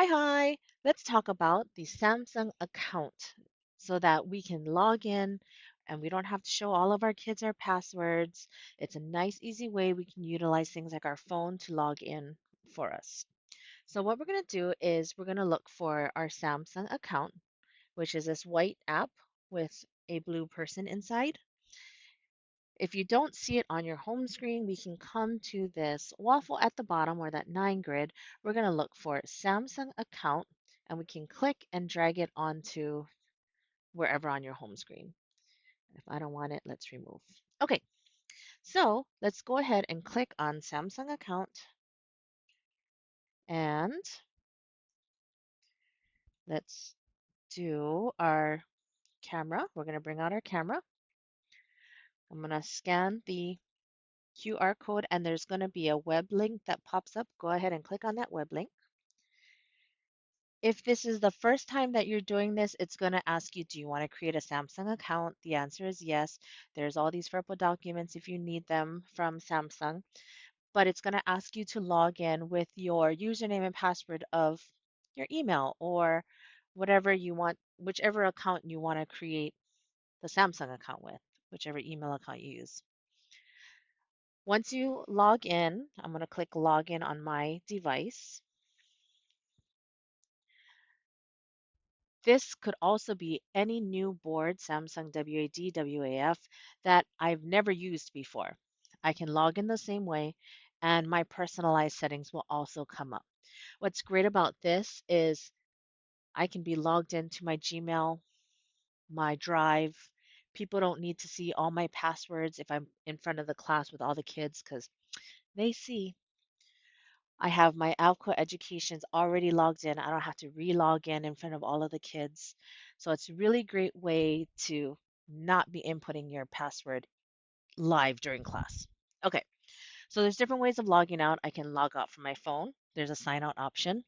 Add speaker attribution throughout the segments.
Speaker 1: Hi. Let's talk about the Samsung account so that we can log in and we don't have to show all of our kids our passwords. It's a nice, easy way we can utilize things like our phone to log in for us. So, what we're going to do is we're going to look for our Samsung account, which is this white app with a blue person inside. If you don't see it on your home screen, we can come to this waffle at the bottom or that 9 grid. We're going to look for Samsung account and we can click and drag it onto wherever on your home screen. If I don't want it, let's remove. Okay, so let's go ahead and click on Samsung account and let's do our camera. We're going to bring out our camera. I'm going to scan the QR code and there's going to be a web link that pops up. Go ahead and click on that web link. If this is the first time that you're doing this, it's going to ask you, do you want to create a Samsung account? The answer is yes. There's all these purple documents if you need them from Samsung, but it's going to ask you to log in with your username and password of your email or whatever you want, whichever account you want to create the Samsung account with, whichever email account you use. Once you log in, I'm going to click login on my device. This could also be any new board, Samsung WAD, WAF, that I've never used before. I can log in the same way and my personalized settings will also come up. What's great about this is I can be logged into my Gmail, my Drive. People don't need to see all my passwords if I'm in front of the class with all the kids because they see I have my Alco educations already logged in. I don't have to re-log in front of all of the kids. So it's a really great way to not be inputting your password live during class. Okay, so there's different ways of logging out. I can log out from my phone. There's a sign out option.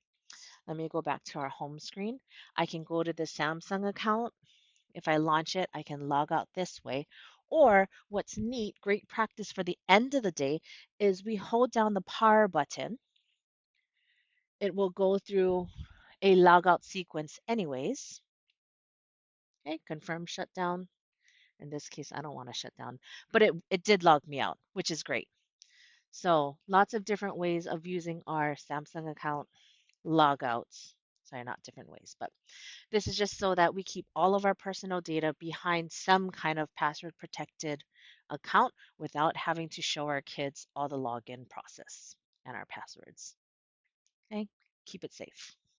Speaker 1: Let me go back to our home screen. I can go to the Samsung account. If I launch it, I can log out this way. Or what's neat, great practice for the end of the day, is we hold down the power button. It will go through a logout sequence anyways. Okay, confirm shutdown. In this case, I don't want to shut down, but it did log me out, which is great. So lots of different ways of using our Samsung account logouts. Sorry, not different ways, but this is just so that we keep all of our personal data behind some kind of password protected account without having to show our kids all the login process and our passwords. Okay, keep it safe.